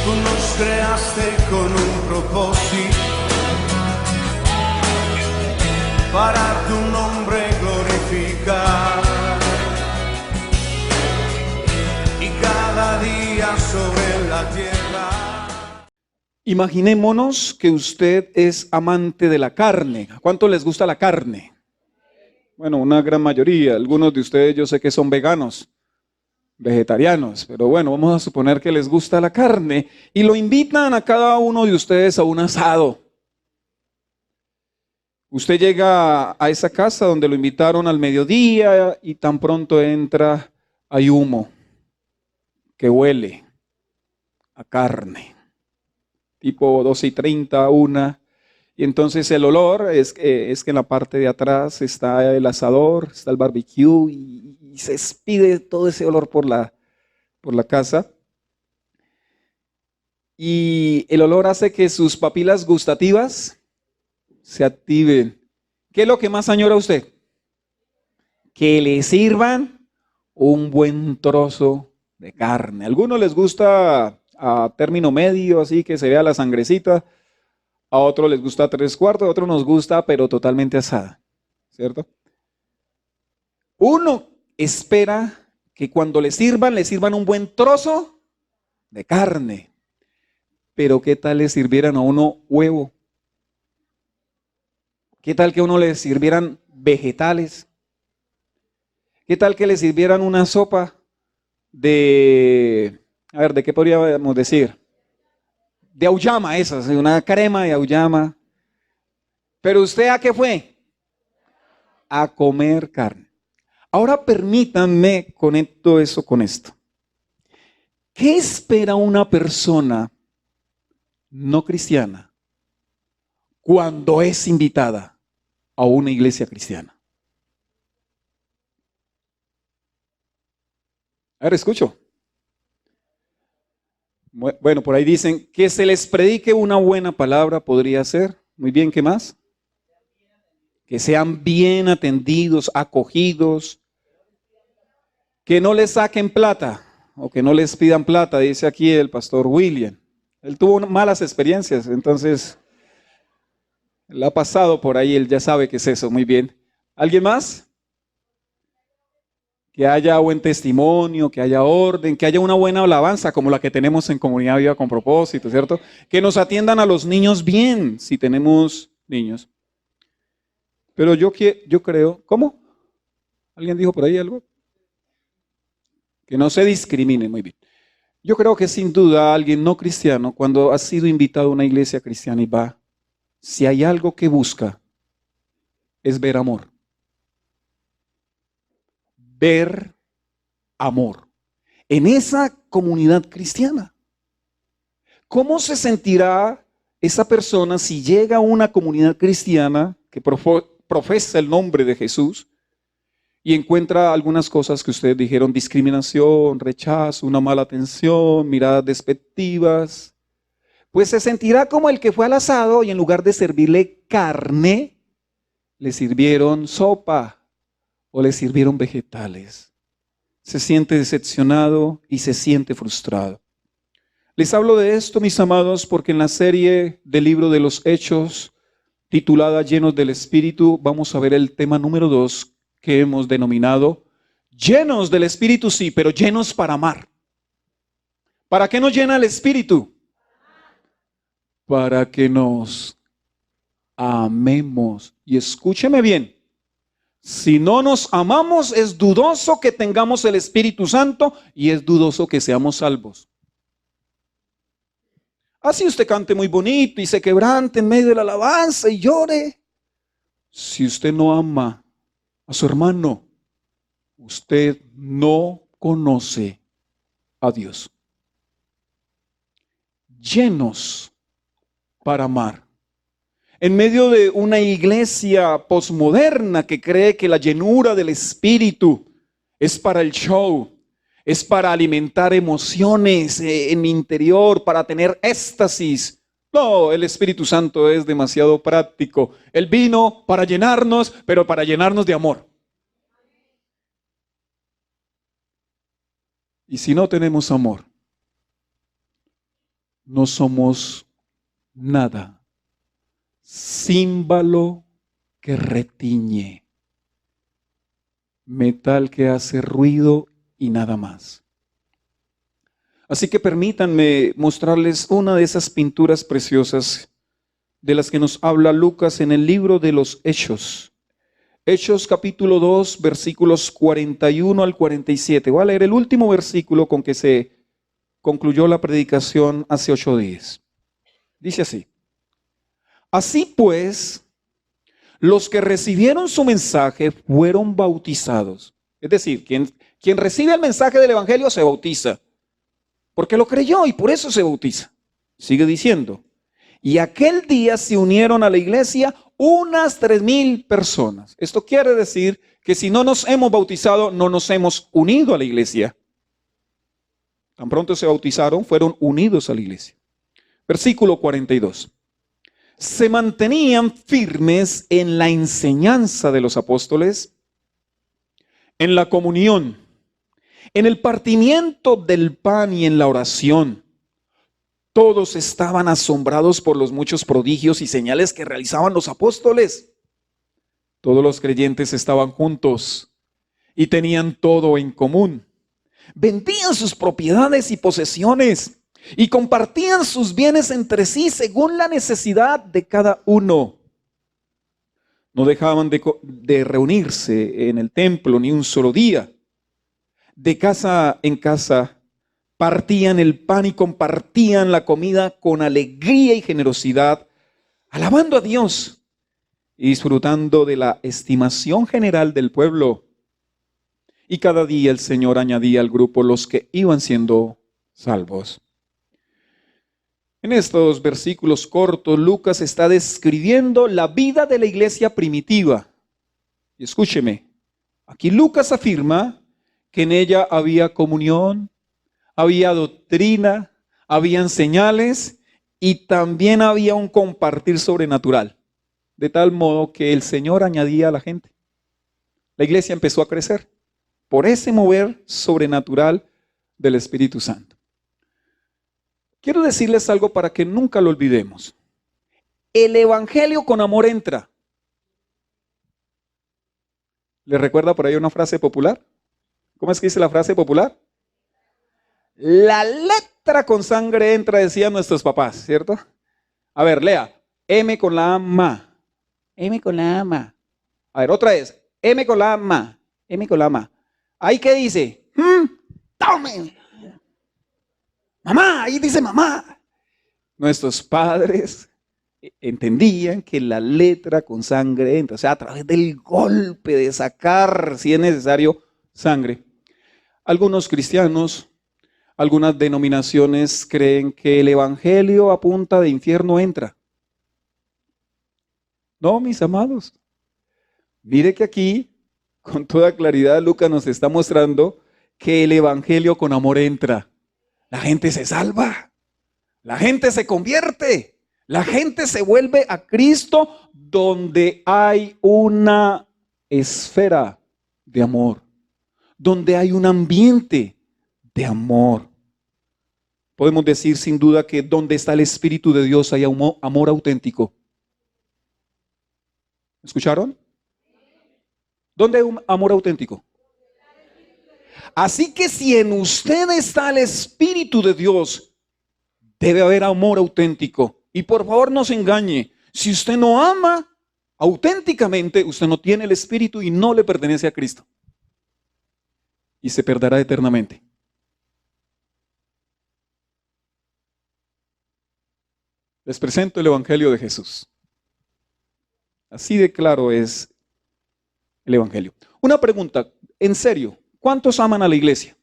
Tú nos creaste con un propósito para tu nombre glorificar, y cada día sobre la tierra. Imaginémonos que usted es amante de la carne. ¿A cuánto les gusta la carne? Bueno, una gran mayoría. Algunos de ustedes yo sé que son veganos, vegetarianos, pero bueno, vamos a suponer que les gusta la carne y lo invitan a cada uno de ustedes a un asado. Usted llega a esa casa donde lo invitaron al mediodía y tan pronto entra, hay humo que huele a carne. Tipo 12:30, 1, y entonces el olor es que en la parte de atrás está el asador, está el barbecue y se expide todo ese olor por la casa. Y el olor hace que sus papilas gustativas se activen. ¿Qué es lo que más añora usted? Que le sirvan un buen trozo de carne. A algunos les gusta a término medio, así que se vea la sangrecita. A otros les gusta 3/4, a otros nos gusta, pero totalmente asada, ¿cierto? Uno espera que cuando le sirvan un buen trozo de carne. Pero ¿qué tal le sirvieran a uno huevo? ¿Qué tal que a uno le sirvieran vegetales? ¿Qué tal que le sirvieran una sopa ¿de qué podríamos decir? De auyama, esas, una crema de auyama. Pero usted, ¿a qué fue? A comer carne. Ahora permítanme conecto eso con esto. ¿Qué espera una persona no cristiana cuando es invitada a una iglesia cristiana? A ver, escucho. Bueno, por ahí dicen que se les predique una buena palabra, podría ser. Muy bien, ¿qué más? Que sean bien atendidos, acogidos, que no les saquen plata o que no les pidan plata, dice aquí el pastor William. Él tuvo malas experiencias, entonces él ha pasado por ahí, él ya sabe qué es eso, muy bien. ¿Alguien más? Que haya buen testimonio, que haya orden, que haya una buena alabanza como la que tenemos en Comunidad Viva con Propósito, ¿cierto? Que nos atiendan a los niños bien, si tenemos niños. Pero yo creo, ¿cómo? ¿Alguien dijo por ahí algo? Que no se discrimine, muy bien. Yo creo que sin duda alguien no cristiano, cuando ha sido invitado a una iglesia cristiana y va, si hay algo que busca, es ver amor. Ver amor en esa comunidad cristiana. ¿Cómo se sentirá esa persona si llega a una comunidad cristiana que profesa el nombre de Jesús y encuentra algunas cosas que ustedes dijeron: discriminación, rechazo, una mala atención, miradas despectivas? Pues se sentirá como el que fue al asado y en lugar de servirle carne, le sirvieron sopa o le sirvieron vegetales. Se siente decepcionado y se siente frustrado. Les hablo de esto, mis amados, porque en la serie del libro de los Hechos, titulada Llenos del Espíritu, vamos a ver el tema número 2 que hemos denominado Llenos del Espíritu, sí, pero llenos para amar. ¿Para qué nos llena el Espíritu? Para que nos amemos. Y escúcheme bien, si no nos amamos, es dudoso que tengamos el Espíritu Santo y es dudoso que seamos salvos. Así usted cante muy bonito y se quebrante en medio de la alabanza y llore. Si usted no ama a su hermano, usted no conoce a Dios. Llenos para amar. En medio de una iglesia posmoderna que cree que la llenura del Espíritu es para el show, es para alimentar emociones en mi interior, para tener éxtasis. No, el Espíritu Santo es demasiado práctico. Él vino para llenarnos, pero para llenarnos de amor. Y si no tenemos amor, no somos nada. Címbalo que retiñe, metal que hace ruido y nada más. Así que permítanme mostrarles una de esas pinturas preciosas de las que nos habla Lucas en el libro de los Hechos. Hechos capítulo 2, versículos 41 al 47. Voy a leer el último versículo con que se concluyó la predicación hace 8 días. Dice así: así pues, los que recibieron su mensaje fueron bautizados. Es decir, quien recibe el mensaje del evangelio se bautiza, porque lo creyó y por eso se bautiza. Sigue diciendo: y aquel día se unieron a la iglesia unas 3,000 personas. Esto quiere decir que si no nos hemos bautizado, no nos hemos unido a la iglesia. Tan pronto se bautizaron, fueron unidos a la iglesia. Versículo 42. Se mantenían firmes en la enseñanza de los apóstoles, en la comunión, en el partimiento del pan y en la oración. Todos estaban asombrados por los muchos prodigios y señales que realizaban los apóstoles. Todos los creyentes estaban juntos y tenían todo en común. Vendían sus propiedades y posesiones y compartían sus bienes entre sí según la necesidad de cada uno. No dejaban de reunirse en el templo ni un solo día. De casa en casa partían el pan y compartían la comida con alegría y generosidad, alabando a Dios y disfrutando de la estimación general del pueblo. Y cada día el Señor añadía al grupo los que iban siendo salvos. En estos versículos cortos, Lucas está describiendo la vida de la iglesia primitiva. Y escúcheme, aquí Lucas afirma que en ella había comunión, había doctrina, habían señales y también había un compartir sobrenatural. De tal modo que el Señor añadía a la gente. La iglesia empezó a crecer por ese mover sobrenatural del Espíritu Santo. Quiero decirles algo para que nunca lo olvidemos. El evangelio con amor entra. ¿Le recuerda por ahí una frase popular? ¿Cómo es que dice la frase popular? La letra con sangre entra, decían nuestros papás, ¿cierto? A ver, lea. M con la ma. M con la ma. A ver, otra vez. M con la ma. M con la ma. ¿Ahí qué dice? Tome. Mamá, ahí dice mamá. Nuestros padres entendían que la letra con sangre entra, o sea, a través del golpe de sacar, si es necesario, sangre. Algunos cristianos, algunas denominaciones creen que el evangelio a punta de infierno entra. No, mis amados. Mire que aquí, con toda claridad, Lucas nos está mostrando que el evangelio con amor entra. La gente se salva, la gente se convierte, la gente se vuelve a Cristo donde hay una esfera de amor, donde hay un ambiente de amor. Podemos decir sin duda que donde está el Espíritu de Dios hay amor auténtico. ¿Escucharon? ¿Dónde hay un amor auténtico? Así que si en usted está el Espíritu de Dios, debe haber amor auténtico. Y por favor no se engañe, si usted no ama auténticamente, usted no tiene el Espíritu y no le pertenece a Cristo. Y se perderá eternamente. Les presento el Evangelio de Jesús. Así de claro es el Evangelio. Una pregunta, en serio, ¿cuántos aman a la iglesia?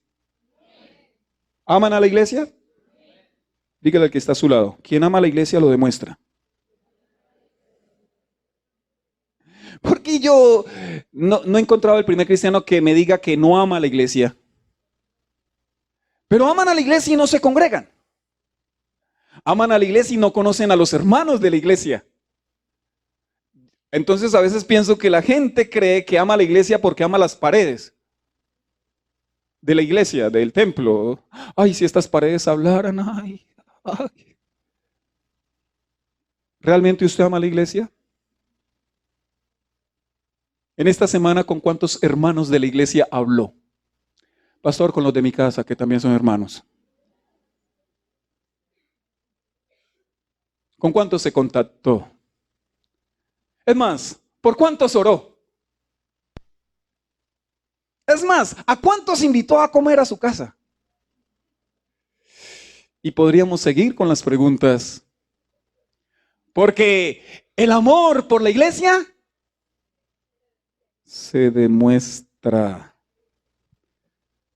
¿Aman a la iglesia? Dígale al que está a su lado. Quien ama a la iglesia lo demuestra. Porque yo no he encontrado el primer cristiano que me diga que no ama a la iglesia. Pero aman a la iglesia y no se congregan. Aman a la iglesia y no conocen a los hermanos de la iglesia. Entonces a veces pienso que la gente cree que ama a la iglesia porque ama las paredes de la iglesia, del templo. Ay, si estas paredes hablaran, ay. ¿Realmente usted ama a la iglesia? En esta semana, ¿con cuántos hermanos de la iglesia habló? Pastor, con los de mi casa, que también son hermanos. ¿Con cuántos se contactó? Es más, ¿por cuántos oró? Es más, ¿a cuántos invitó a comer a su casa? Y podríamos seguir con las preguntas. Porque el amor por la iglesia se demuestra.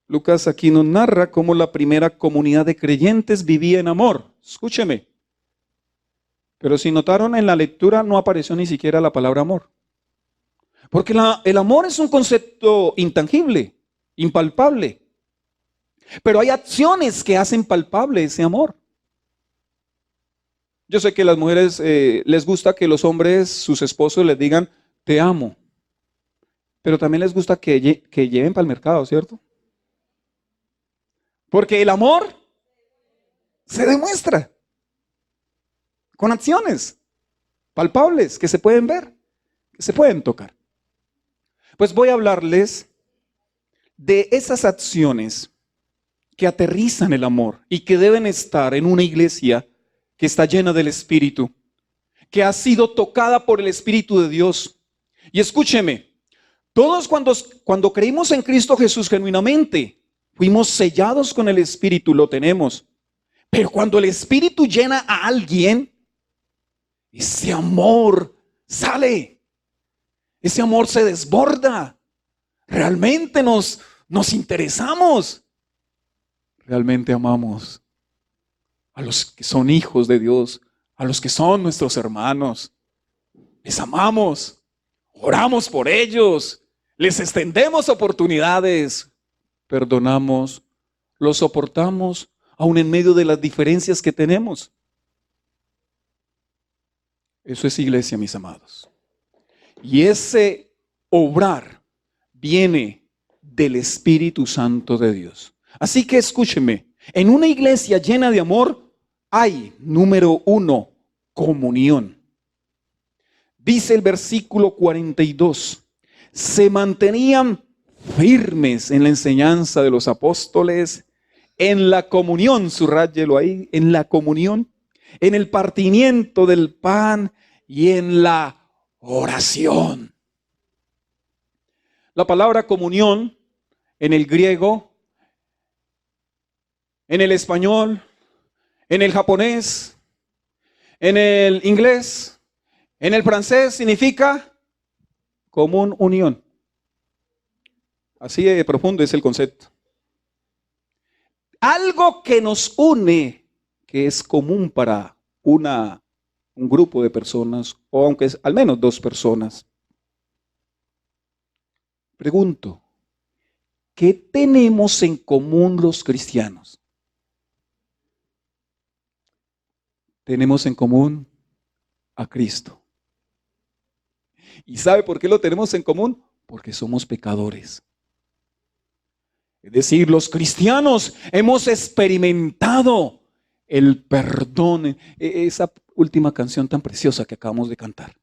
Lucas aquí nos narra cómo la primera comunidad de creyentes vivía en amor. Escúcheme. Pero si notaron en la lectura no apareció ni siquiera la palabra amor. Porque el amor es un concepto intangible, impalpable. Pero hay acciones que hacen palpable ese amor. Yo sé que a las mujeres les gusta que los hombres, sus esposos, les digan, te amo. Pero también les gusta que lleven para el mercado, ¿cierto? Porque el amor se demuestra con acciones palpables que se pueden ver, que se pueden tocar. Pues voy a hablarles de esas acciones que aterrizan el amor y que deben estar en una iglesia que está llena del Espíritu, que ha sido tocada por el Espíritu de Dios. Y escúcheme, todos cuando creímos en Cristo Jesús genuinamente, fuimos sellados con el Espíritu, lo tenemos. Pero cuando el Espíritu llena a alguien, ese amor sale, ese amor se desborda. Realmente nos interesamos, realmente amamos a los que son hijos de Dios, a los que son nuestros hermanos. Les amamos, oramos por ellos, les extendemos oportunidades, perdonamos, los soportamos, aun en medio de las diferencias que tenemos. Eso es iglesia, mis amados. Y ese obrar viene del Espíritu Santo de Dios. Así que escúcheme, en una iglesia llena de amor hay, número 1, comunión. Dice el versículo 42, se mantenían firmes en la enseñanza de los apóstoles, en la comunión, subráyelo ahí, en la comunión, en el partimiento del pan y en la oración. La palabra comunión en el griego, en el español, en el japonés, en el inglés, en el francés significa común unión. Así de profundo es el concepto. Algo que nos une, que es común para un grupo de personas, o aunque es al menos 2 personas. Pregunto, ¿qué tenemos en común los cristianos? Tenemos en común a Cristo. ¿Y sabe por qué lo tenemos en común? Porque somos pecadores. Es decir, los cristianos hemos experimentado el perdón. Esa última canción tan preciosa que acabamos de cantar.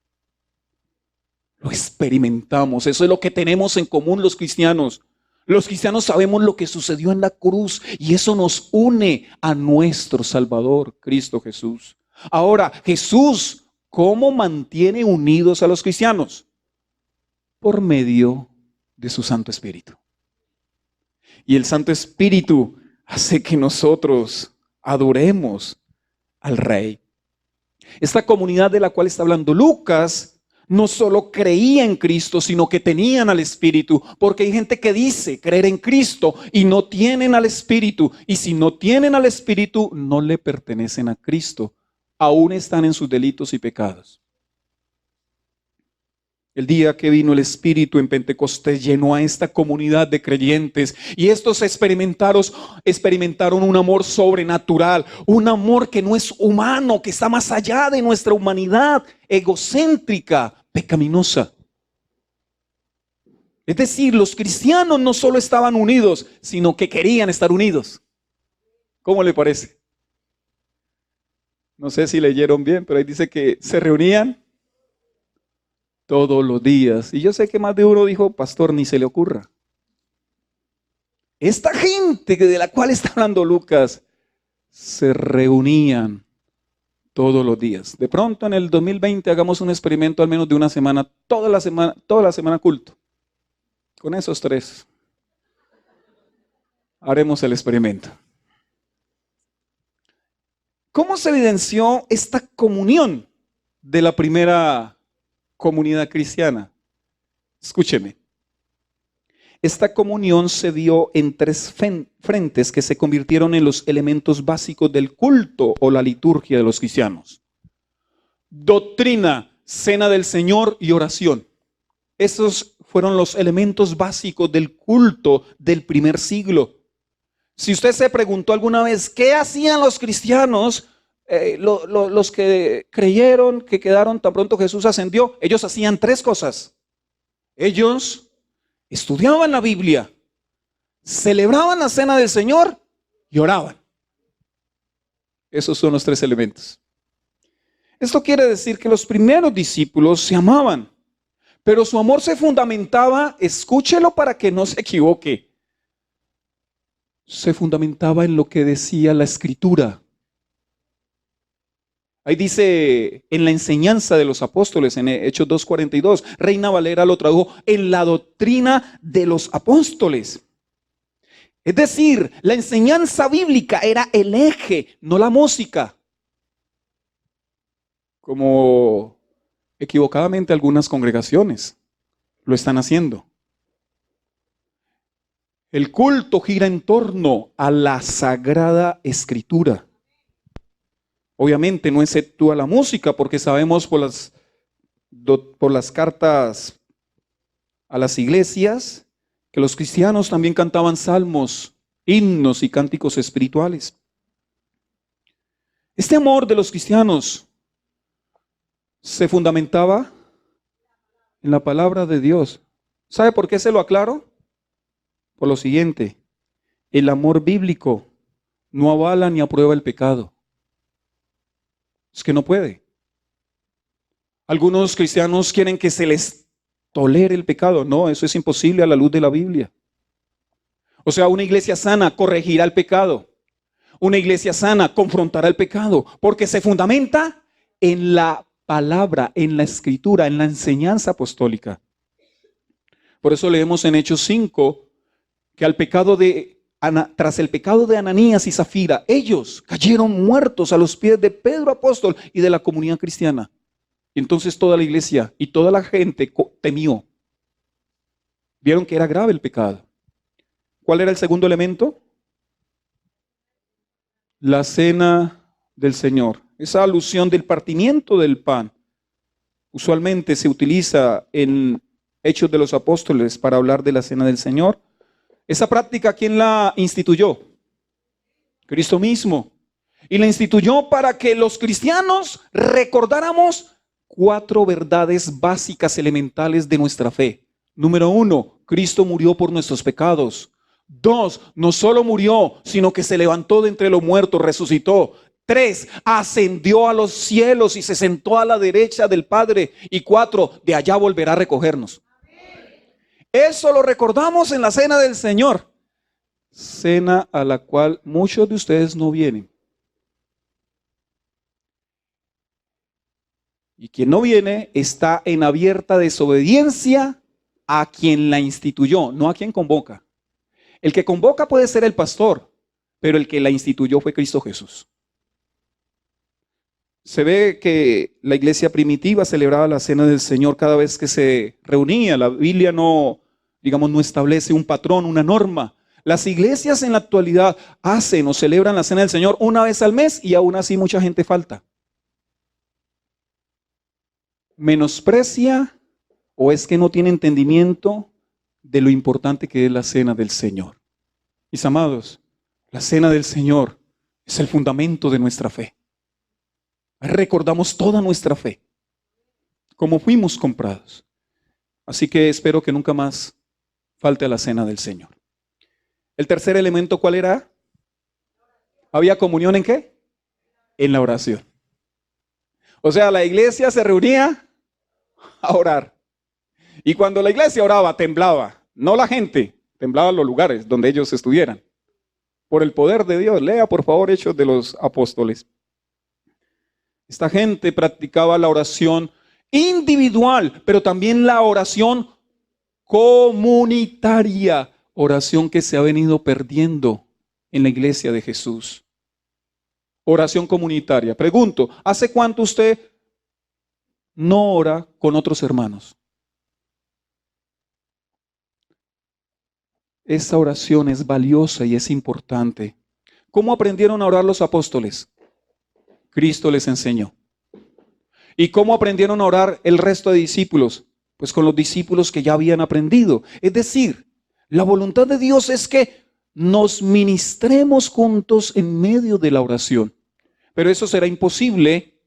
Lo experimentamos. Eso es lo que tenemos en común los cristianos. Los cristianos sabemos lo que sucedió en la cruz y eso nos une a nuestro Salvador, Cristo Jesús. Ahora, Jesús, ¿cómo mantiene unidos a los cristianos? Por medio de su Santo Espíritu. Y el Santo Espíritu hace que nosotros adoremos al Rey. Esta comunidad de la cual está hablando Lucas no solo creía en Cristo, sino que tenían al Espíritu, porque hay gente que dice creer en Cristo y no tienen al Espíritu, y si no tienen al Espíritu no le pertenecen a Cristo, aún están en sus delitos y pecados. El día que vino el Espíritu en Pentecostés llenó a esta comunidad de creyentes y estos experimentaron un amor sobrenatural, un amor que no es humano, que está más allá de nuestra humanidad egocéntrica, pecaminosa. Es decir, los cristianos no solo estaban unidos, sino que querían estar unidos. ¿Cómo le parece? No sé si leyeron bien, pero ahí dice que se reunían todos los días. Y yo sé que más de uno dijo, pastor, ni se le ocurra. Esta gente de la cual está hablando Lucas, se reunían todos los días. De pronto en el 2020 hagamos un experimento al menos de una semana, toda la semana culto. Con esos tres haremos el experimento. ¿Cómo se evidenció esta comunión de la primera comunidad cristiana? Escúcheme. Esta comunión se dio en tres frentes que se convirtieron en los elementos básicos del culto o la liturgia de los cristianos. Doctrina, cena del Señor y oración. Esos fueron los elementos básicos del culto del primer siglo. Si usted se preguntó alguna vez, ¿qué hacían los cristianos? Los que creyeron, que quedaron tan pronto Jesús ascendió, ellos hacían tres cosas. Ellos estudiaban la Biblia, celebraban la cena del Señor y oraban. Esos son los tres elementos. Esto quiere decir que los primeros discípulos se amaban, pero su amor se fundamentaba, escúchelo para que no se equivoque, se fundamentaba en lo que decía la Escritura. Ahí dice en la enseñanza de los apóstoles, en Hechos 2:42, Reina Valera lo tradujo, en la doctrina de los apóstoles. Es decir, la enseñanza bíblica era el eje, no la música. Como equivocadamente algunas congregaciones lo están haciendo. El culto gira en torno a la Sagrada Escritura. Obviamente no exceptúa la música, porque sabemos por las cartas a las iglesias que los cristianos también cantaban salmos, himnos y cánticos espirituales. Este amor de los cristianos se fundamentaba en la palabra de Dios. ¿Sabe por qué se lo aclaro? Por lo siguiente, el amor bíblico no avala ni aprueba el pecado. Es que no puede. Algunos cristianos quieren que se les tolere el pecado. No, eso es imposible a la luz de la Biblia. O sea, una iglesia sana corregirá el pecado. Una iglesia sana confrontará el pecado, porque se fundamenta en la palabra, en la Escritura, en la enseñanza apostólica. Por eso leemos en Hechos 5 que tras el pecado de Ananías y Zafira, ellos cayeron muertos a los pies de Pedro apóstol y de la comunidad cristiana. Y entonces toda la iglesia y toda la gente temió. Vieron que era grave el pecado. ¿Cuál era el segundo elemento? La cena del Señor. Esa alusión del partimiento del pan. Usualmente se utiliza en Hechos de los Apóstoles para hablar de la cena del Señor. Esa práctica, ¿quién la instituyó? Cristo mismo. Y la instituyó para que los cristianos recordáramos 4 verdades básicas elementales de nuestra fe. Número 1, Cristo murió por nuestros pecados. 2, no solo murió, sino que se levantó de entre los muertos, resucitó. 3, ascendió a los cielos y se sentó a la derecha del Padre. Y 4, de allá volverá a recogernos. Eso lo recordamos en la cena del Señor. Cena a la cual muchos de ustedes no vienen. Y quien no viene está en abierta desobediencia a quien la instituyó, no a quien convoca. El que convoca puede ser el pastor, pero el que la instituyó fue Cristo Jesús. Se ve que la iglesia primitiva celebraba la cena del Señor cada vez que se reunía. La Biblia no establece un patrón, una norma. Las iglesias en la actualidad hacen o celebran la cena del Señor una vez al mes y aún así mucha gente falta. ¿Menosprecia o es que no tiene entendimiento de lo importante que es la cena del Señor? Mis amados, la cena del Señor es el fundamento de nuestra fe. Recordamos toda nuestra fe, como fuimos comprados. Así que espero que nunca más falte a la cena del Señor. El tercer elemento, ¿cuál era? ¿Había comunión en qué? En la oración. O sea, la iglesia se reunía a orar. Y cuando la iglesia oraba, temblaba. No la gente, temblaban los lugares donde ellos estuvieran. Por el poder de Dios. Lea, por favor, Hechos de los Apóstoles. Esta gente practicaba la oración individual, pero también la oración comunitaria. Oración que se ha venido perdiendo en la iglesia de Jesús. Oración comunitaria. Pregunto, ¿hace cuánto usted no ora con otros hermanos? Esa oración es valiosa y es importante. ¿Cómo aprendieron a orar los apóstoles? Cristo les enseñó. ¿Y cómo aprendieron a orar el resto de discípulos? Pues con los discípulos que ya habían aprendido. Es decir, la voluntad de Dios es que nos ministremos juntos en medio de la oración. Pero eso será imposible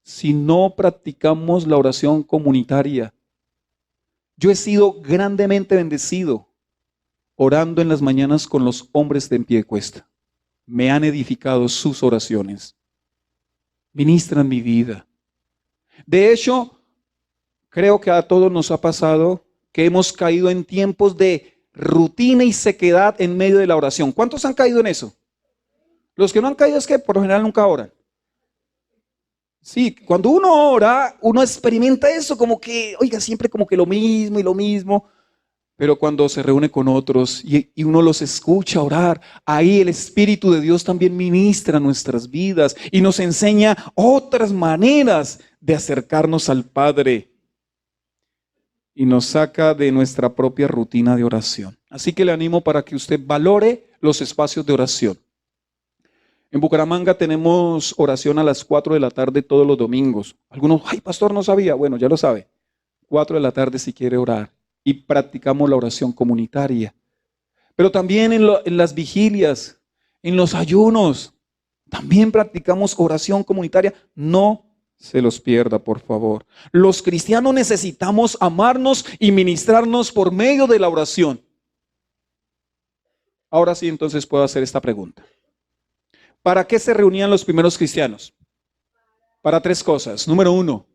si no practicamos la oración comunitaria. Yo he sido grandemente bendecido orando en las mañanas con los hombres de en pie de cuesta. Me han edificado sus oraciones. Ministran mi vida. De hecho, creo que a todos nos ha pasado que hemos caído en tiempos de rutina y sequedad en medio de la oración. ¿Cuántos han caído en eso? Los que no han caído es que por lo general nunca oran. Sí, cuando uno ora, uno experimenta eso como que, oiga, siempre como que lo mismo y lo mismo. Pero cuando se reúne con otros y uno los escucha orar, ahí el Espíritu de Dios también ministra nuestras vidas y nos enseña otras maneras de acercarnos al Padre y nos saca de nuestra propia rutina de oración. Así que le animo para que usted valore los espacios de oración. En Bucaramanga tenemos oración a las 4 de la tarde todos los domingos. Algunos, ay, pastor, no sabía. Bueno, ya lo sabe. 4 de la tarde si quiere orar. Y practicamos la oración comunitaria. Pero también en las vigilias, en los ayunos, también practicamos oración comunitaria. No se los pierda, por favor. Los cristianos necesitamos amarnos y ministrarnos por medio de la oración. Ahora sí, entonces puedo hacer esta pregunta. ¿Para qué se reunían los primeros cristianos? Para 3 cosas. Número 1,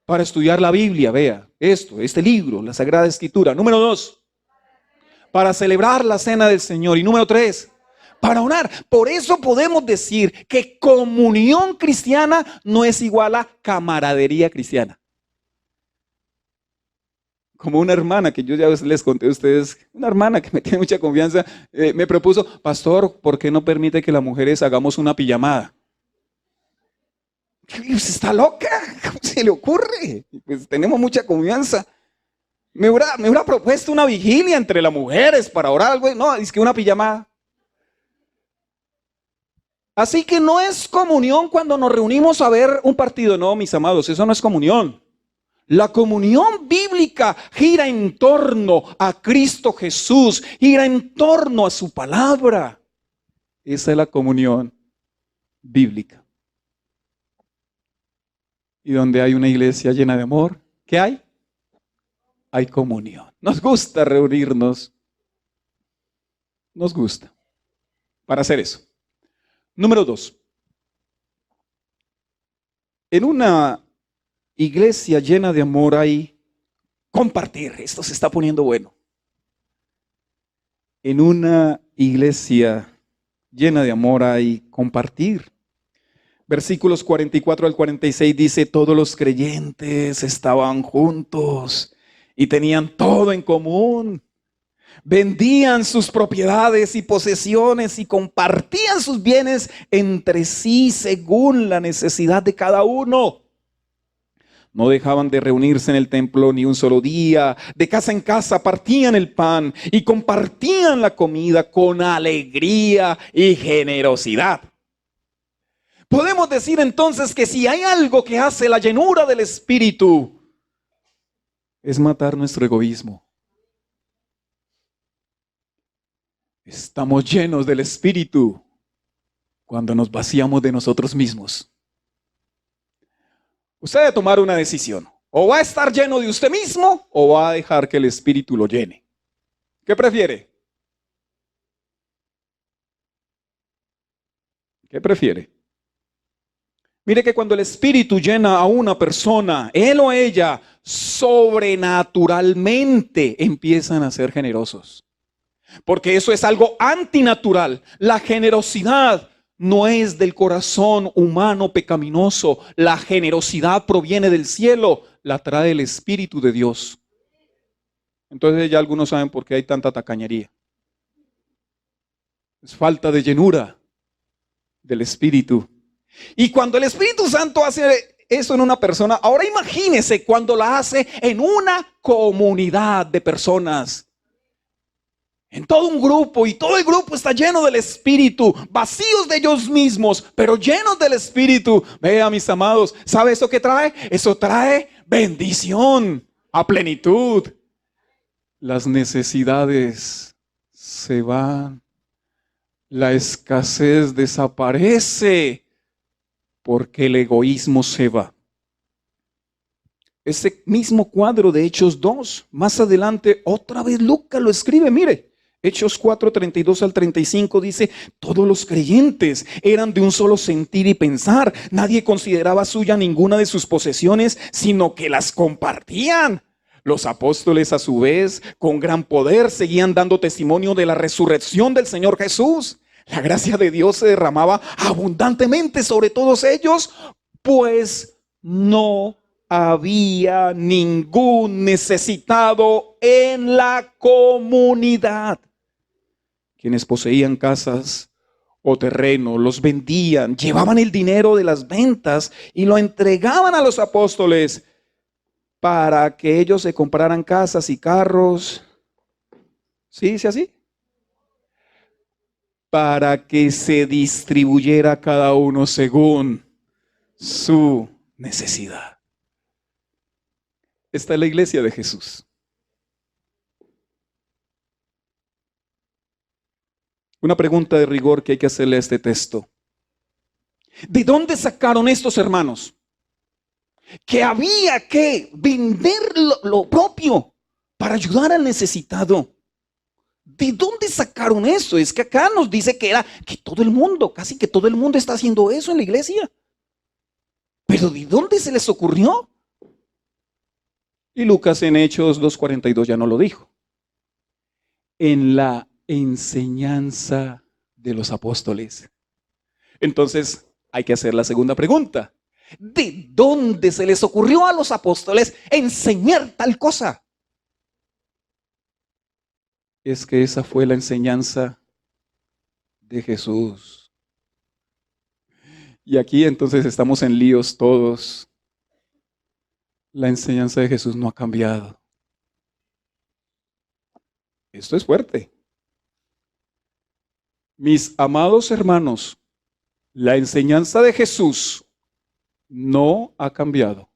para estudiar la Biblia, vea, este libro, la Sagrada Escritura. Número 2, para celebrar la cena del Señor. Y número 3, para orar. Por eso podemos decir que comunión cristiana no es igual a camaradería cristiana. Como una hermana que yo ya les conté a ustedes, una hermana que me tiene mucha confianza, me propuso, pastor, ¿por qué no permite que las mujeres hagamos una pijamada? Está loca, ¿cómo se le ocurre? Pues tenemos mucha confianza. Me hubiera propuesto una vigilia entre las mujeres para orar algo. No, es que una pijamada. Así que no es comunión cuando nos reunimos a ver un partido. No, mis amados, eso no es comunión. La comunión bíblica gira en torno a Cristo Jesús, gira en torno a su palabra. Esa es la comunión bíblica. Y donde hay una iglesia llena de amor, ¿qué hay? Hay comunión. Nos gusta reunirnos. Nos gusta para hacer eso. Número 2. En una iglesia llena de amor hay compartir. Esto se está poniendo bueno. En una iglesia llena de amor hay compartir. Versículos 44 al 46 dice, todos los creyentes estaban juntos y tenían todo en común. Vendían sus propiedades y posesiones y compartían sus bienes entre sí según la necesidad de cada uno. No dejaban de reunirse en el templo ni un solo día. De casa en casa partían el pan y compartían la comida con alegría y generosidad. Podemos decir entonces que si hay algo que hace la llenura del Espíritu, es matar nuestro egoísmo. Estamos llenos del Espíritu cuando nos vaciamos de nosotros mismos. Usted debe tomar una decisión. O va a estar lleno de usted mismo o va a dejar que el Espíritu lo llene. ¿Qué prefiere? ¿Qué prefiere? Mire que cuando el Espíritu llena a una persona, él o ella, sobrenaturalmente empiezan a ser generosos. Porque eso es algo antinatural. La generosidad no es del corazón humano pecaminoso. La generosidad proviene del cielo. La trae el Espíritu de Dios. Entonces ya algunos saben por qué hay tanta tacañería. Es falta de llenura del Espíritu. Y cuando el Espíritu Santo hace eso en una persona, ahora imagínese cuando la hace en una comunidad de personas. En todo un grupo, y todo el grupo está lleno del Espíritu, vacíos de ellos mismos, pero llenos del Espíritu. Vea, mis amados, ¿sabe eso qué trae? Eso trae bendición a plenitud. Las necesidades se van, la escasez desaparece, porque el egoísmo se va. Ese mismo cuadro de Hechos 2, más adelante, otra vez Lucas lo escribe, mire. Hechos 4, 32 al 35 dice: todos los creyentes eran de un solo sentir y pensar. Nadie consideraba suya ninguna de sus posesiones, sino que las compartían. Los apóstoles, a su vez, con gran poder, seguían dando testimonio de la resurrección del Señor Jesús. La gracia de Dios se derramaba abundantemente sobre todos ellos, pues no había ningún necesitado en la comunidad. Quienes poseían casas o terreno los vendían, llevaban el dinero de las ventas y lo entregaban a los apóstoles para que ellos se compraran casas y carros. ¿Sí dice así? Para que se distribuyera cada uno según su necesidad. Esta es la iglesia de Jesús. Una pregunta de rigor que hay que hacerle a este texto. ¿De dónde sacaron estos hermanos que había que vender lo propio para ayudar al necesitado? ¿De dónde sacaron eso? Es que acá nos dice que era que todo el mundo, casi que todo el mundo está haciendo eso en la iglesia. ¿Pero de dónde se les ocurrió? Y Lucas en Hechos 2:42 ya no lo dijo. En la enseñanza de los apóstoles. Entonces hay que hacer la segunda pregunta. ¿De dónde se les ocurrió a los apóstoles enseñar tal cosa? Es que esa fue la enseñanza de Jesús. Y aquí entonces estamos en líos todos. La enseñanza de Jesús no ha cambiado. Esto es fuerte. Mis amados hermanos, la enseñanza de Jesús no ha cambiado.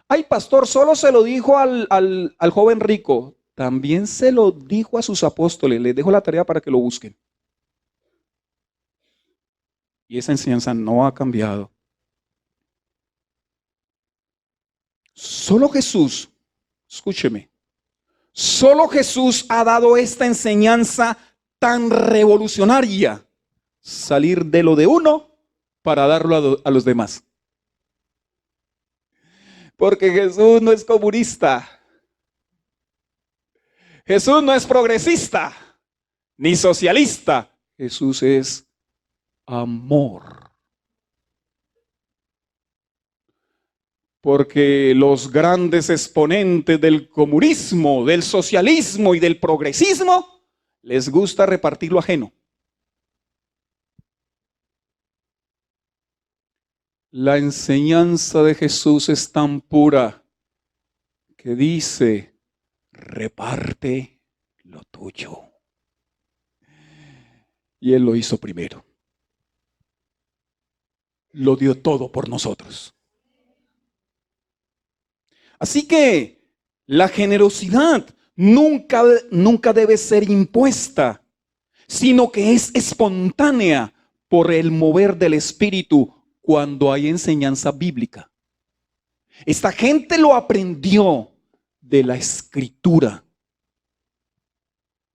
Ay, pastor, solo se lo dijo al joven rico. También se lo dijo a sus apóstoles. Les dejo la tarea para que lo busquen. Y esa enseñanza no ha cambiado. Solo Jesús, escúcheme, solo Jesús ha dado esta enseñanza tan revolucionaria. Salir de lo de uno para darlo a los demás. Porque Jesús no es comunista. Jesús no es progresista, ni socialista. Jesús es amor. Porque los grandes exponentes del comunismo, del socialismo y del progresismo, les gusta repartir lo ajeno. La enseñanza de Jesús es tan pura que dice: reparte lo tuyo. Y Él lo hizo primero. Lo dio todo por nosotros. Así que la generosidad nunca debe ser impuesta, sino que es espontánea por el mover del Espíritu cuando hay enseñanza bíblica. Esta gente lo aprendió de la Escritura.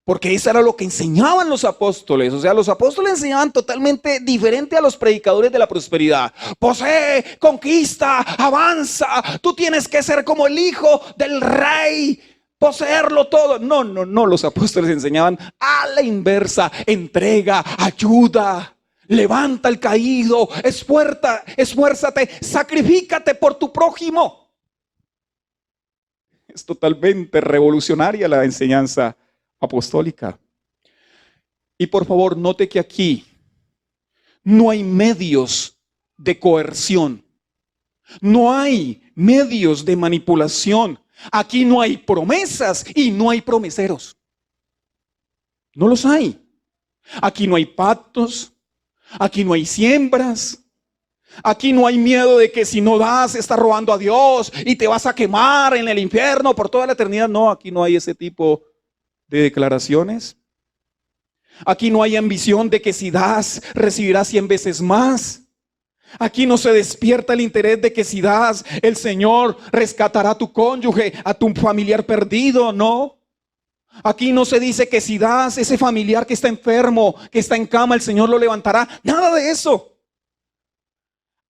Porque eso era lo que enseñaban los apóstoles. O sea, los apóstoles enseñaban totalmente diferente a los predicadores de la prosperidad. Posee, conquista, avanza. Tú tienes que ser como el hijo del rey, poseerlo todo. No, no, no. Los apóstoles enseñaban a la inversa. Entrega, ayuda, levanta al caído, esfuérzate, sacrifícate por tu prójimo. Es totalmente revolucionaria la enseñanza apostólica. Y por favor, note que aquí no hay medios de coerción, no hay medios de manipulación, aquí no hay promesas y no hay promeseros. No los hay. Aquí no hay pactos, aquí no hay siembras, aquí no hay miedo de que si no das estás robando a Dios y te vas a quemar en el infierno por toda la eternidad. No, aquí no hay ese tipo de declaraciones. Aquí no hay ambición de que si das recibirás 100 veces más. Aquí no se despierta el interés de que si das el Señor rescatará a tu cónyuge, a tu familiar perdido. No. Aquí no se dice que si das ese familiar que está enfermo, que está en cama, el Señor lo levantará. Nada de eso.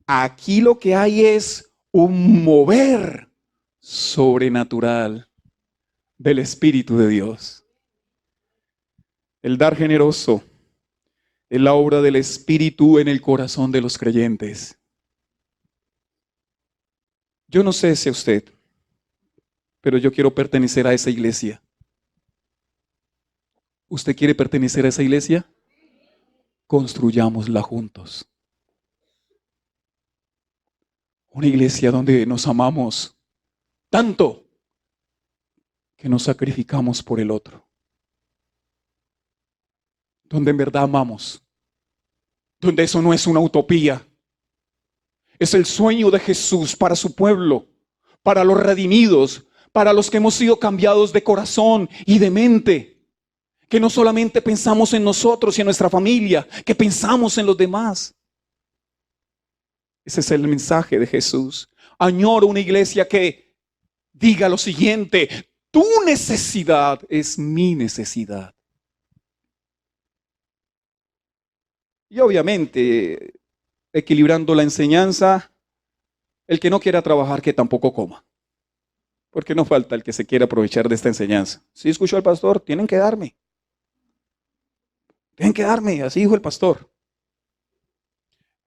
Aquí lo que hay es un mover sobrenatural del Espíritu de Dios. El dar generoso es la obra del Espíritu en el corazón de los creyentes. Yo no sé si a usted, pero yo quiero pertenecer a esa iglesia. ¿Usted quiere pertenecer a esa iglesia? Construyámosla juntos. Una iglesia donde nos amamos tanto que nos sacrificamos por el otro. Donde en verdad amamos, donde eso no es una utopía, es el sueño de Jesús para su pueblo, para los redimidos, para los que hemos sido cambiados de corazón y de mente, que no solamente pensamos en nosotros y en nuestra familia, que pensamos en los demás. Ese es el mensaje de Jesús. Añoro una iglesia que diga lo siguiente: tu necesidad es mi necesidad. Y obviamente, equilibrando la enseñanza, el que no quiera trabajar, que tampoco coma. Porque no falta el que se quiera aprovechar de esta enseñanza. Si escuchó al pastor, tienen que darme. Tienen que darme, así dijo el pastor.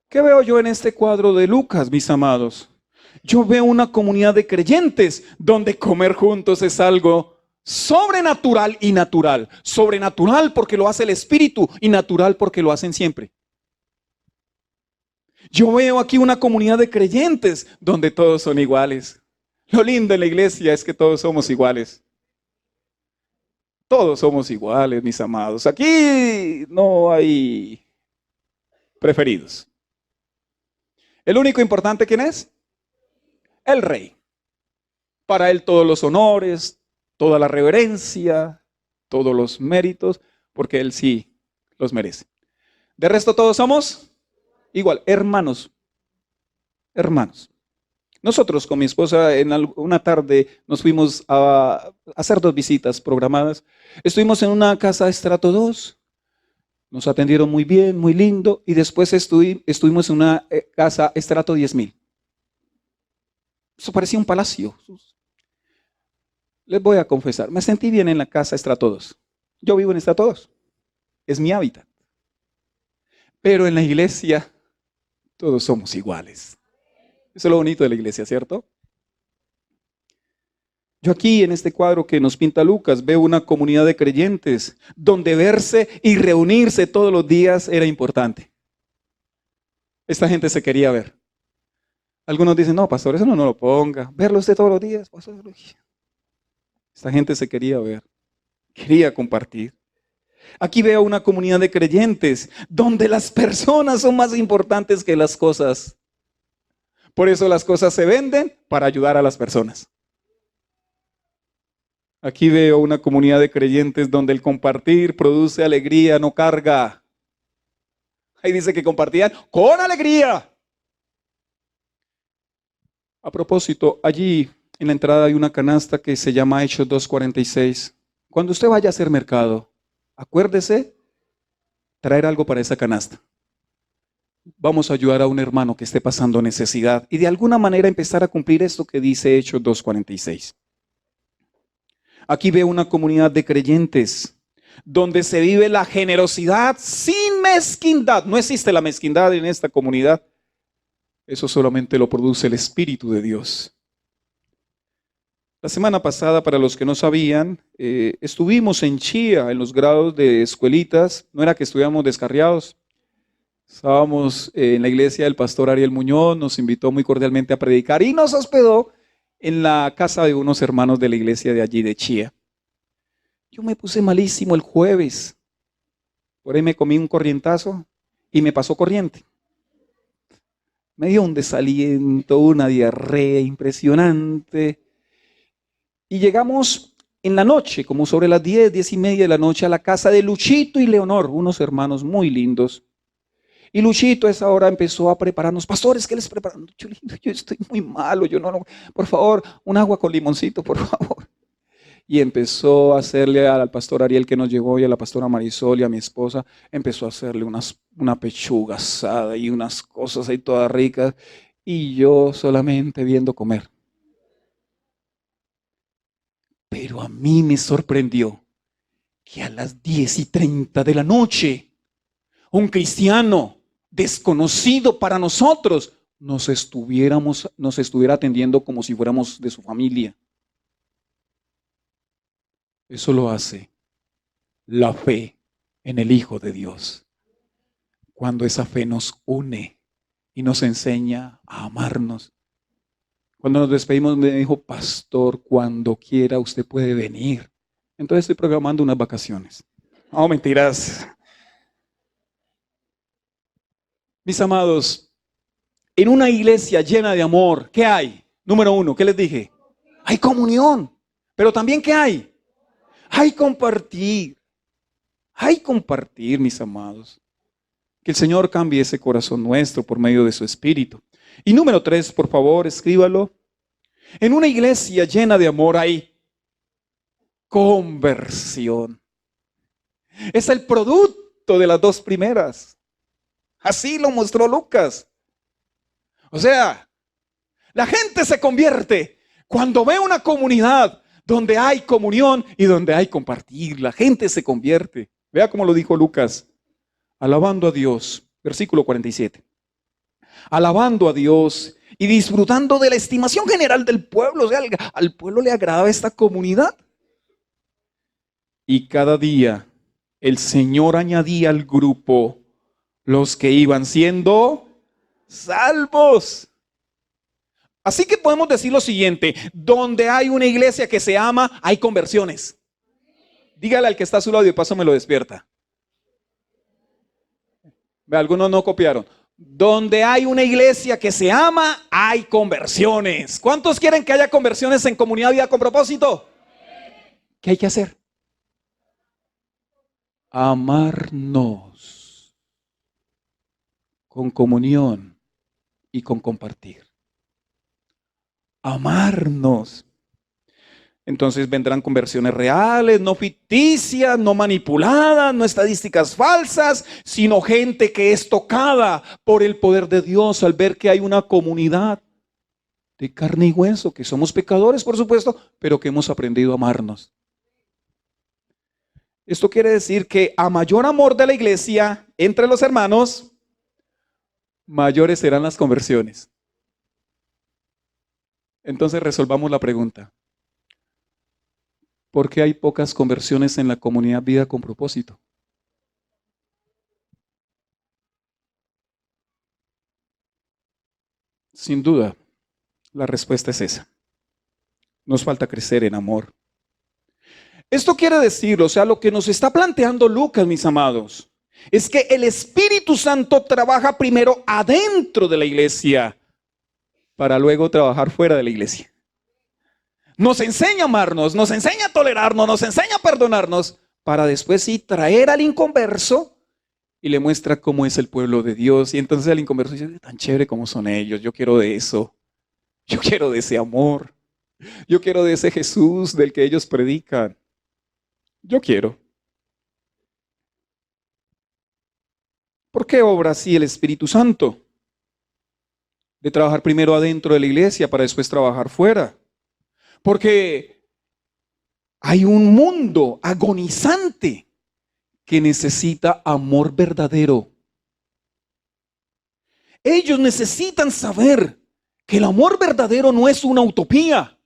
¿Qué veo yo en este cuadro de Lucas, mis amados? Yo veo una comunidad de creyentes donde comer juntos es algo sobrenatural y natural. Sobrenatural porque lo hace el Espíritu y natural porque lo hacen siempre. Yo veo aquí una comunidad de creyentes donde todos son iguales. Lo lindo en la iglesia es que todos somos iguales. Todos somos iguales, mis amados. Aquí no hay preferidos. El único importante, ¿quién es? El rey. Para él todos los honores, toda la reverencia, todos los méritos, porque él sí los merece. De resto todos somos igual, hermanos. Hermanos. Nosotros con mi esposa en una tarde nos fuimos a hacer 2 visitas programadas. Estuvimos en una casa estrato 2. Nos atendieron muy bien, muy lindo. Y después estuvimos en una casa estrato 10,000. Eso parecía un palacio. Les voy a confesar, me sentí bien en la casa estrato 2. Yo vivo en estrato 2. Es mi hábitat. Pero en la iglesia todos somos iguales. Eso es lo bonito de la iglesia, ¿cierto? Yo aquí en este cuadro que nos pinta Lucas veo una comunidad de creyentes donde verse y reunirse todos los días era importante. Esta gente se quería ver. Algunos dicen, no, pastor, eso no lo ponga. Verlo usted todos los días, pastor. Esta gente se quería ver, quería compartir. Aquí veo una comunidad de creyentes donde las personas son más importantes que las cosas. Por eso las cosas se venden para ayudar a las personas. Aquí veo una comunidad de creyentes donde el compartir produce alegría, no carga. Ahí dice que compartían con alegría. A propósito, allí en la entrada hay una canasta que se llama Hechos 2:46. Cuando usted vaya a hacer mercado, acuérdese traer algo para esa canasta. Vamos a ayudar a un hermano que esté pasando necesidad y de alguna manera empezar a cumplir esto que dice Hechos 2:46. Aquí veo una comunidad de creyentes donde se vive la generosidad sin mezquindad. No existe la mezquindad en esta comunidad. Eso solamente lo produce el Espíritu de Dios. La semana pasada, para los que no sabían, estuvimos en Chía, en los grados de escuelitas. No era que estuviéramos descarriados. Estábamos en la iglesia del pastor Ariel Muñoz, nos invitó muy cordialmente a predicar y nos hospedó en la casa de unos hermanos de la iglesia de allí de Chía. Yo me puse malísimo el jueves. Por ahí me comí un corrientazo y me pasó corriente. Me dio un desaliento, una diarrea impresionante. Y llegamos en la noche, como sobre las 10:30 de la noche, a la casa de Luchito y Leonor, unos hermanos muy lindos. Y Luchito a esa hora empezó a prepararnos. Pastores, ¿qué les preparan? Yo estoy muy malo, por favor, un agua con limoncito, por favor. Y empezó a hacerle al pastor Ariel que nos llegó y a la pastora Marisol y a mi esposa, empezó a hacerle una pechuga asada y unas cosas ahí todas ricas. Y yo solamente viendo comer. Pero a mí me sorprendió que a las 10:30 de la noche, un cristiano desconocido para nosotros nos estuviera atendiendo como si fuéramos de su familia. Eso lo hace la fe en el Hijo de Dios. Cuando esa fe nos une y nos enseña a amarnos. Cuando nos despedimos me dijo, pastor, cuando quiera usted puede venir. Entonces estoy programando unas vacaciones. No, mentiras. Mis amados, en una iglesia llena de amor, ¿qué hay? Número 1, ¿qué les dije? Hay comunión. Pero también, ¿qué hay? Hay compartir. Hay compartir, mis amados. Que el Señor cambie ese corazón nuestro por medio de su Espíritu. Y número 3, por favor, escríbalo. En una iglesia llena de amor hay conversión. Es el producto de las dos primeras. Así lo mostró Lucas. O sea, la gente se convierte cuando ve una comunidad donde hay comunión y donde hay compartir. La gente se convierte. Vea cómo lo dijo Lucas. Alabando a Dios. Versículo 47. Alabando a Dios y disfrutando de la estimación general del pueblo. O sea, al pueblo le agradaba esta comunidad. Y cada día el Señor añadía al grupo los que iban siendo salvos. Así que podemos decir lo siguiente: donde hay una iglesia que se ama, hay conversiones. Dígale al que está a su lado y de paso me lo despierta. Algunos no copiaron. Donde hay una iglesia que se ama, hay conversiones. ¿Cuántos quieren que haya conversiones en Comunidad Vida con Propósito? ¿Qué hay que hacer? Amarnos con comunión y con compartir. Amarnos. Entonces vendrán conversiones reales, no ficticias, no manipuladas, no estadísticas falsas, sino gente que es tocada por el poder de Dios al ver que hay una comunidad de carne y hueso, que somos pecadores, por supuesto, pero que hemos aprendido a amarnos. Esto quiere decir que a mayor amor de la iglesia entre los hermanos, mayores serán las conversiones. Entonces resolvamos la pregunta. ¿Por qué hay pocas conversiones en la comunidad Vida con Propósito? Sin duda, la respuesta es esa. Nos falta crecer en amor. Esto quiere decir, o sea, lo que nos está planteando Lucas, mis amados, es que el Espíritu Santo trabaja primero adentro de la iglesia para luego trabajar fuera de la iglesia. Nos enseña a amarnos, nos enseña a tolerarnos, nos enseña a perdonarnos, para después sí traer al inconverso y le muestra cómo es el pueblo de Dios. Y entonces el inconverso dice, tan chévere como son ellos, yo quiero de eso, yo quiero de ese amor, yo quiero de ese Jesús del que ellos predican, yo quiero. ¿Por qué obra así el Espíritu Santo? De trabajar primero adentro de la iglesia para después trabajar fuera. Porque hay un mundo agonizante que necesita amor verdadero. Ellos necesitan saber que el amor verdadero no es una utopía,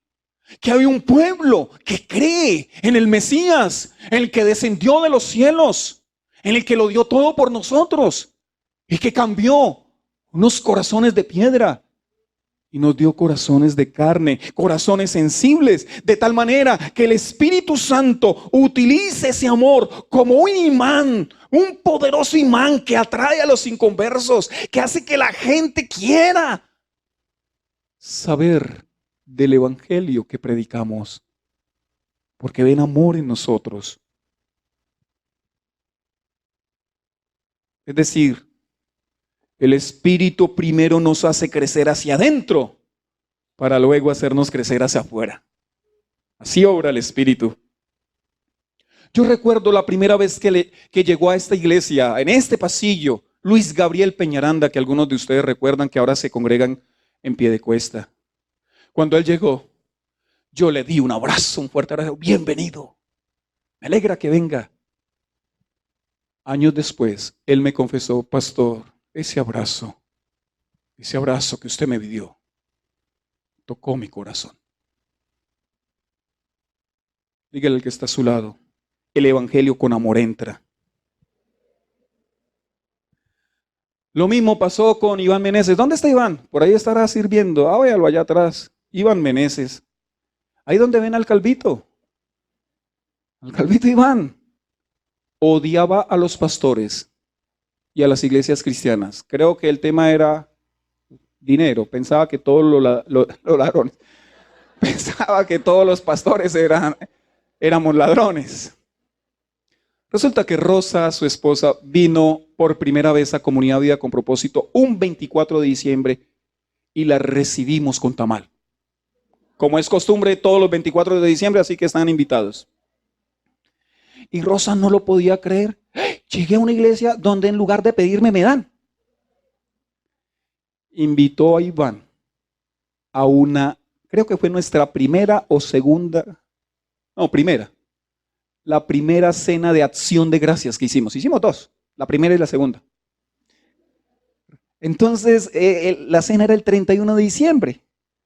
que hay un pueblo que cree en el Mesías, en el que descendió de los cielos, en el que lo dio todo por nosotros y que cambió unos corazones de piedra y nos dio corazones de carne, corazones sensibles, de tal manera que el Espíritu Santo utilice ese amor como un imán, un poderoso imán que atrae a los inconversos, que hace que la gente quiera saber del evangelio que predicamos, porque ven amor en nosotros. Es decir, el Espíritu primero nos hace crecer hacia adentro para luego hacernos crecer hacia afuera. Así obra el Espíritu. Yo recuerdo la primera vez que llegó a esta iglesia, en este pasillo, Luis Gabriel Peñaranda, que algunos de ustedes recuerdan que ahora se congregan en Piedecuesta. Cuando él llegó, yo le di un abrazo, un fuerte abrazo. Bienvenido. Me alegra que venga. Años después, él me confesó: pastor, ese abrazo que usted me dio, tocó mi corazón. Dígale al que está a su lado: el evangelio con amor entra. Lo mismo pasó con Iván Meneses. ¿Dónde está Iván? Por ahí estará sirviendo. Véalo allá atrás. Iván Meneses. Ahí donde ven al calvito. Al calvito Iván. Odiaba a los pastores y a las iglesias cristianas. Creo que el tema era dinero. Pensaba que todos los ladrones. Pensaba que todos los pastores éramos ladrones. Resulta que Rosa, su esposa, vino por primera vez a Comunidad Vida con Propósito un 24 de diciembre y la recibimos con tamal. Como es costumbre todos los 24 de diciembre, así que están invitados. Y Rosa no lo podía creer. Llegué a una iglesia donde en lugar de pedirme me dan. Invitó a Iván a una, creo que fue nuestra primera o segunda, no, primera. La primera cena de acción de gracias que hicimos. Hicimos dos, la primera y la segunda. Entonces, la cena era el 31 de diciembre.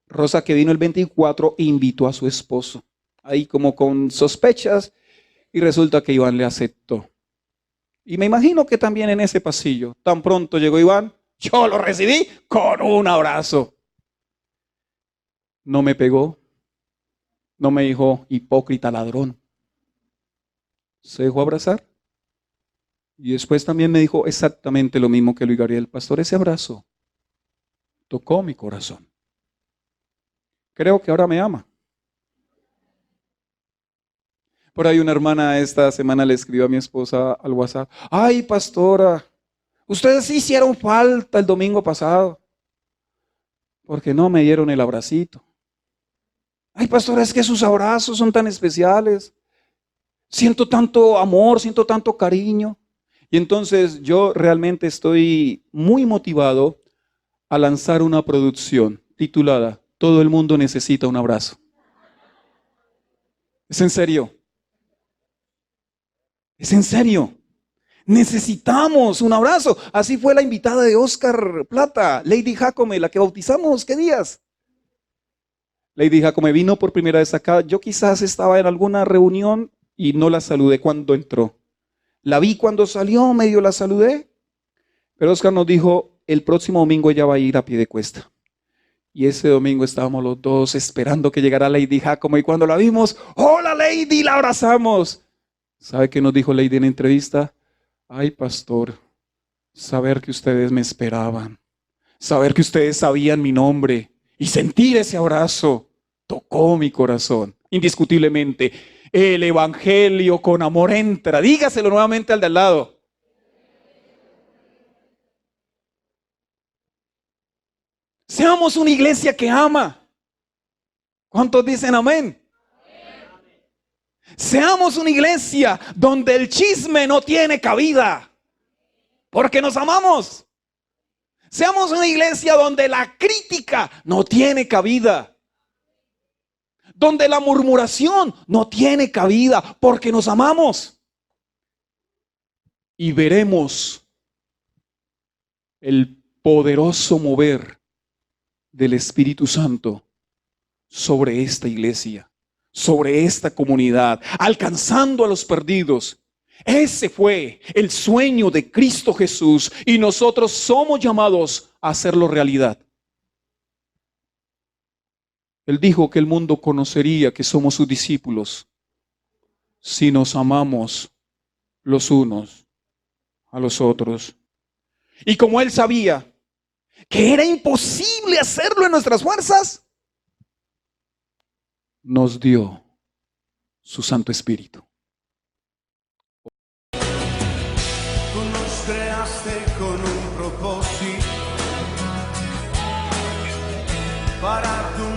Rosa, que vino el 24, invitó a su esposo. Ahí como con sospechas, y resulta que Iván le aceptó. Y me imagino que también en ese pasillo, tan pronto llegó Iván, yo lo recibí con un abrazo. No me pegó, no me dijo hipócrita ladrón. Se dejó abrazar. Y después también me dijo exactamente lo mismo que Luis Gabriel. Pastor, ese abrazo tocó mi corazón. Creo que ahora me ama. Por ahí una hermana esta semana le escribió a mi esposa al WhatsApp: ay, pastora, ustedes sí hicieron falta el domingo pasado, porque no me dieron el abracito. Ay, pastora, es que sus abrazos son tan especiales. Siento tanto amor, siento tanto cariño. Y entonces yo realmente estoy muy motivado a lanzar una producción titulada Todo el mundo necesita un abrazo. ¿Es en serio? ¿Es en serio? Necesitamos un abrazo. Así fue la invitada de Oscar Plata, Lady Jacome, la que bautizamos. ¿Qué días? Lady Jacome vino por primera vez acá. Yo quizás estaba en alguna reunión y no la saludé cuando entró. La vi cuando salió, medio la saludé. Pero Oscar nos dijo: el próximo domingo ella va a ir a Piedecuesta. Y ese domingo estábamos los dos esperando que llegara Lady Jacome. Y cuando la vimos, ¡hola Lady! La abrazamos. ¿Sabe qué nos dijo Lady en la entrevista? Ay, pastor, saber que ustedes me esperaban, saber que ustedes sabían mi nombre y sentir ese abrazo tocó mi corazón. Indiscutiblemente, el evangelio con amor entra. Dígaselo nuevamente al de al lado. Seamos una iglesia que ama. ¿Cuántos dicen amén? Seamos una iglesia donde el chisme no tiene cabida. Porque nos amamos. Seamos una iglesia donde la crítica no tiene cabida. Donde la murmuración no tiene cabida, porque nos amamos. Y veremos el poderoso mover del Espíritu Santo sobre esta iglesia, sobre esta comunidad, alcanzando a los perdidos. Ese fue el sueño de Cristo Jesús y nosotros somos llamados a hacerlo realidad. Él dijo que el mundo conocería que somos sus discípulos si nos amamos los unos a los otros. Y como Él sabía que era imposible hacerlo en nuestras fuerzas, nos dio su Santo Espíritu. Tú nos creaste con un propósito para tu